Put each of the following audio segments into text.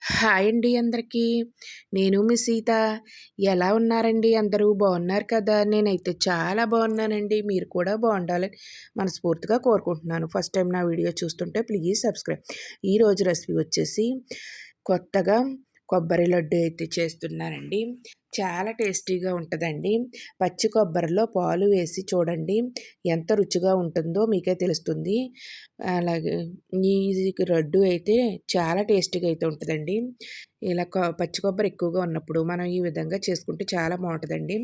Hi అండి అందరికీ. నేను మీ సీత. ఎలా ఉన్నారండి అందరూ? బాగున్నారు కదా? నేనైతే చాలా బాగున్నానండి. మీరు కూడా బాగుండాలని మనస్ఫూర్తిగా కోరుకుంటున్నాను. ఫస్ట్ టైం నా వీడియో చూస్తుంటే ప్లీజ్ సబ్స్క్రైబ్. ఈరోజు రెసిపీ వచ్చేసి కొత్తగా కొబ్బరి లడ్డు అయితే చేస్తున్నానండి. చాలా టేస్టీగా ఉంటుందండి. పచ్చి కొబ్బరిలో పాలు వేసి చూడండి ఎంత రుచిగా ఉంటుందో మీకే తెలుస్తుంది. అలాగే ఈ లడ్డు అయితే చాలా టేస్టీగా అయితే ఉంటుందండి. ఇలా పచ్చి కొబ్బరి ఎక్కువగా ఉన్నప్పుడు మనం ఈ విధంగా చేసుకుంటే చాలా బాగుంటుందండి.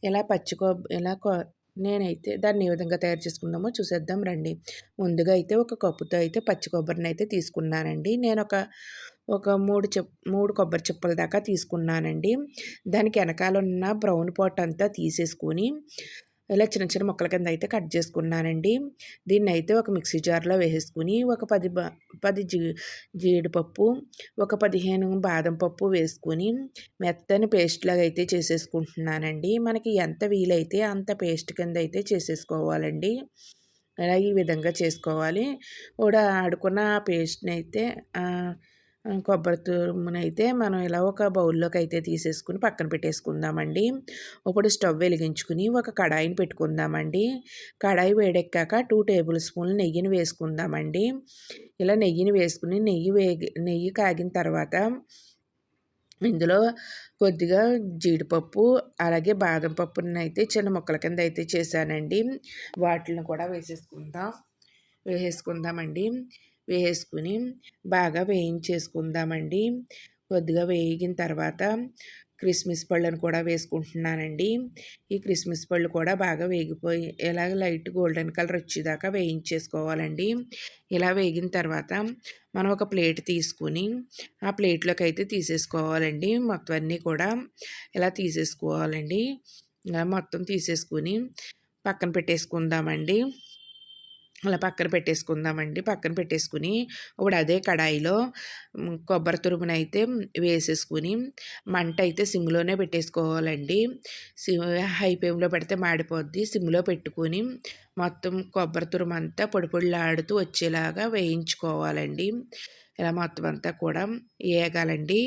ఇలా పచ్చి కొబ్ ఇలా కొ నేనైతే దాన్ని ఏ విధంగా తయారు చేసుకుందామో చూసేద్దాం రండి. ముందుగా అయితే ఒక కప్పుతో అయితే పచ్చి కొబ్బరిని అయితే తీసుకున్నానండి. నేను ఒక 3 కొబ్బరి చిప్పల దాకా తీసుకున్నానండి. దానికి వెనకాల ఉన్న బ్రౌన్ పార్ట్ అంతా తీసేసుకొని ఇలా చిన్న చిన్న ముక్కల కింద అయితే కట్ చేసుకున్నానండి. దీన్నైతే ఒక మిక్సీ జార్లో వేసేసుకుని ఒక 10 జీడిపప్పు, ఒక 15 బాదం పప్పు వేసుకొని మెత్తని పేస్ట్ లాగా అయితే చేసేసుకుంటున్నానండి. మనకి ఎంత వీలైతే అంత పేస్ట్ కింద అయితే చేసేసుకోవాలండి. ఇలా ఈ విధంగా చేసుకోవాలి. ఆడుకున్న ఆ పేస్ట్‌ని అయితే కొబ్బరి తురుమునైతే మనం ఇలా ఒక బౌల్లోకి అయితే తీసేసుకుని పక్కన పెట్టేసుకుందామండి. ఇప్పుడు స్టవ్ వెలిగించుకుని ఒక కడాయిని పెట్టుకుందామండి. కడాయి వేడెక్కాక 2 టేబుల్ స్పూన్లు నెయ్యిని వేసుకుందామండి. ఇలా నెయ్యిని వేసుకుని నెయ్యి కాగిన తర్వాత ఇందులో కొద్దిగా జీడిపప్పు, అలాగే బాదం పప్పునైతే చిన్న ముక్కల కింద అయితే చేశానండి. వాటిని కూడా వేసేసుకుందామండి. వేసుకుని బాగా వేయించేసుకుందామండి. కొద్దిగా వేగిన తర్వాత కిస్మిస్ పళ్ళను కూడా వేసుకుంటున్నానండి. ఈ కిస్మిస్ పళ్ళు కూడా బాగా వేగిపోయి ఇలాగ లైట్ గోల్డెన్ కలర్ వచ్చేదాకా వేయించేసుకోవాలండి. ఇలా వేగిన తర్వాత మనం ఒక ప్లేట్ తీసుకుని ఆ ప్లేట్లోకి అయితే తీసేసుకోవాలండి. మొత్తం అన్నీ కూడా ఇలా తీసేసుకోవాలండి. ఇలా మొత్తం తీసేసుకుని పక్కన పెట్టేసుకుందామండి. అలా పక్కన పెట్టేసుకుందామండి. పక్కన పెట్టేసుకుని ఇప్పుడు అదే కడాయిలో కొబ్బరి తురుమునైతే వేసేసుకుని మంట అయితే సిమ్‌లోనే పెట్టేసుకోవాలండి. హై ఫ్లేమ్‌లో పెడితే మాడిపోద్ది. సిమ్‌లో పెట్టుకొని మొత్తం కొబ్బరి తురుమంతా పొడి పొడిలాడుతూ వచ్చేలాగా వేయించుకోవాలండి. ఇలా మొత్తం అంతా కూడా ఏగాలండి.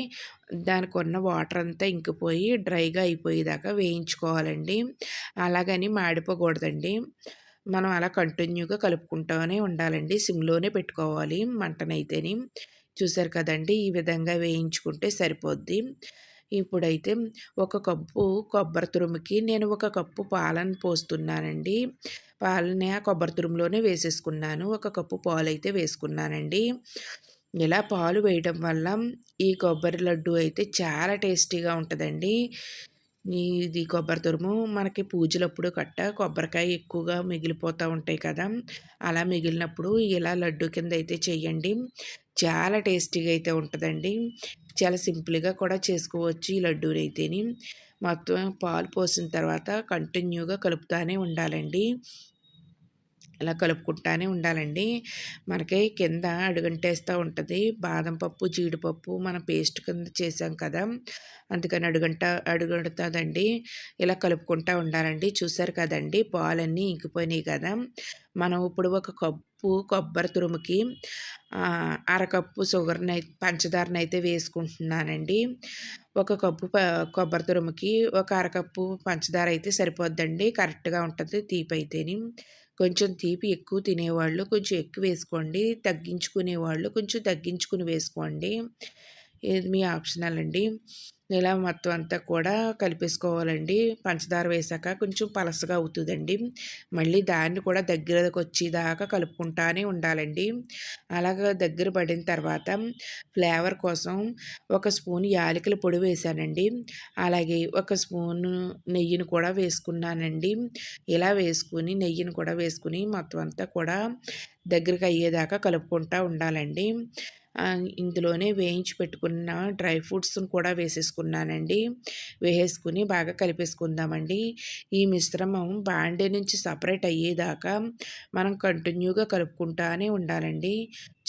దానికున్న వాటర్ అంతా ఇంకిపోయి డ్రైగా అయిపోయేదాకా వేయించుకోవాలండి. అలాగని మాడిపోకూడదండి. మనం అలా కంటిన్యూగా కలుపుకుంటూనే ఉండాలండి. సిమ్‌లోనే పెట్టుకోవాలి మంటనైతేని. చూసారు కదండీ! ఈ విధంగా వేయించుకుంటే సరిపోద్ది. ఇప్పుడైతే ఒక కప్పు కొబ్బరి తురుముకి నేను ఒక కప్పు పాలను పోస్తున్నానండి. పాలని ఆ కొబ్బరి తురుములోనే వేసేసుకున్నాను. ఒక కప్పు పాలైతే వేసుకున్నానండి. ఇలా పాలు వేయడం వల్ల ఈ కొబ్బరి లడ్డు అయితే చాలా టేస్టీగా ఉంటుందండి. ఇది కొబ్బరి తురుము మనకి పూజలప్పుడు కొబ్బరికాయ ఎక్కువగా మిగిలిపోతూ ఉంటాయి కదా! అలా మిగిలినప్పుడు ఇలా లడ్డు కింద అయితే చేయండి. చాలా టేస్టీగా అయితే ఉంటుందండి. చాలా సింపుల్‌గా కూడా చేసుకోవచ్చు ఈ లడ్డూనైతేని. మొత్తం పాలు పోసిన తర్వాత కంటిన్యూగా కలుపుతానే ఉండాలండి. ఇలా కలుపుకుంటానే ఉండాలండి. మనకి కింద అడుగంటేస్తూ ఉంటుంది. బాదం పప్పు, జీడిపప్పు మనం పేస్ట్ కింద చేసాం కదా! అందుకని అడుగంటుతుందండి. ఇలా కలుపుకుంటూ ఉండాలండి. చూసారు కదండీ! పాలన్నీ ఇంకిపోయినాయి కదా! మనం ఇప్పుడు ఒక కప్పు కొబ్బరి తురుముకి అరకప్పు పంచదారనైతే వేసుకుంటున్నానండి. ఒక కప్పు కొబ్బరి తురుముకి ఒక అరకప్పు పంచదార అయితే సరిపోద్దండి. కరెక్ట్‌గా ఉంటుంది తీపైతేని. కొంచెం తీపి ఎక్కువ తినేవాళ్ళు కొంచెం ఎక్కువ వేసుకోండి. తగ్గించుకునేవాళ్ళు కొంచెం తగ్గించుకుని వేసుకోండి. ఇది మీ ఆప్షనల్ అండి. ఇలా మొత్తం అంతా కూడా కలిపేసుకోవాలండి. పంచదార వేశాక కొంచెం పలసగా అవుతుందండి. మళ్ళీ దాన్ని కూడా దగ్గరకు వచ్చేదాకా కలుపుకుంటానే ఉండాలండి. అలాగా దగ్గర పడిన తర్వాత ఫ్లేవర్ కోసం ఒక స్పూన్ యాలకుల పొడి వేశానండి. అలాగే ఒక స్పూను నెయ్యిని కూడా వేసుకున్నానండి. ఇలా వేసుకుని నెయ్యిని కూడా వేసుకుని మొత్తం అంతా కూడా దగ్గరికి అయ్యేదాకా కలుపుకుంటూ ఉండాలండి. ఇందులోనే వేయించి పెట్టుకున్న డ్రై ఫ్రూట్స్‌ని కూడా వేసేసుకున్నానండి. వేసేసుకుని బాగా కలిపేసుకుందామండి. ఈ మిశ్రమం బాండీ నుంచి సెపరేట్ అయ్యేదాకా మనం కంటిన్యూగా కలుపుకుంటానే ఉండాలండి.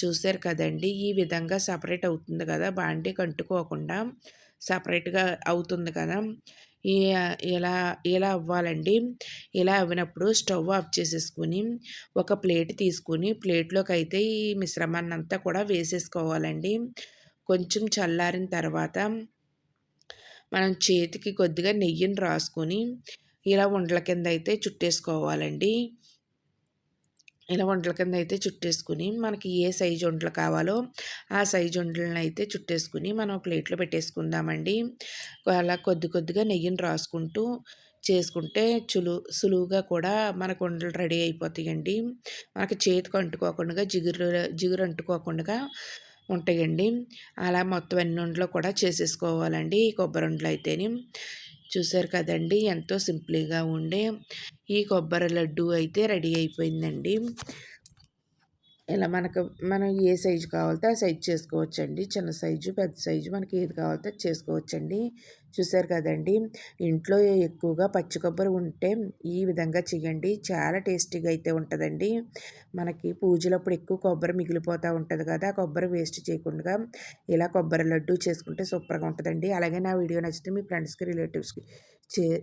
చూసారు కదండీ! ఈ విధంగా సెపరేట్ అవుతుంది కదా! బాండీకి అంటుకోకుండా సెపరేట్‌గా అవుతుంది కదా! ఈ ఇలా ఇలా అవ్వాలండి. ఇలా అవ్వినప్పుడు స్టవ్ ఆఫ్ చేసేసుకొని ఒక ప్లేట్ తీసుకొని ప్లేట్‌లోకైతే ఈ మిశ్రమాన్నంతా కూడా వేసేసుకోవాలండి. కొంచెం చల్లారిన తర్వాత మనం చేతికి కొద్దిగా నెయ్యిని రాసుకొని ఇలా ఉండల కింద అయితే చుట్టేసుకోవాలండి. ఇలా ఉండల కింద అయితే చుట్టేసుకుని మనకి ఏ సైజు ఉండలు కావాలో ఆ సైజు ఉండలను అయితే చుట్టేసుకుని మనం ప్లేట్లో పెట్టేసుకుందామండి. అలా కొద్ది కొద్దిగా నెయ్యిని రాసుకుంటూ చేసుకుంటే సులువుగా కూడా మనకు ఉండలు రెడీ అయిపోతాయండి. మనకి చేతికి అంటుకోకుండా జిగురు అంటుకోకుండా ఉంటాయండి. అలా మొత్తం అన్ని ఉండలు కూడా చేసేసుకోవాలండి ఈ కొబ్బరి ఉండలు అయితేని. చూసారు కదండీ! ఎంతో సింపుల్‌గా ఉండే ఈ కొబ్బరి లడ్డు అయితే రెడీ అయిపోయిందండి. ఇలా మనం ఏ సైజు కావాలితే ఆ సైజు చేసుకోవచ్చండి. చిన్న సైజు, పెద్ద సైజు మనకి ఏది కావాలితే అది చేసుకోవచ్చండి. చూసారు కదండీ! ఇంట్లో ఎక్కువగా పచ్చి కొబ్బరి ఉంటే ఈ విధంగా చేయండి. చాలా టేస్టీగా అయితే ఉంటదండి. మనకి పూజలప్పుడు ఎక్కువ కొబ్బరి మిగిలిపోతూ ఉంటది కదా! కొబ్బరి వేస్ట్ చేయకుండా ఇలా కొబ్బరి లడ్డు చేసుకుంటే సూపర్‌గా ఉంటదండి. అలాగే నా వీడియో నచ్చితే మీ ఫ్రెండ్స్‌కి, రిలేటివ్స్‌కి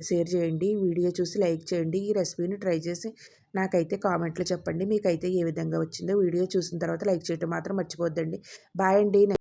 షేర్ చేయండి. వీడియో చూసి లైక్ చేయండి. ఈ రెసిపీని ట్రై చేసి నాకైతే కామెంట్‌లో చెప్పండి. మీకైతే ఏ విధంగా వచ్చిందో. వీడియో చూసిన తర్వాత లైక్ చేయటం మాత్రం మర్చిపోవద్దండి. బాయ్ అండి.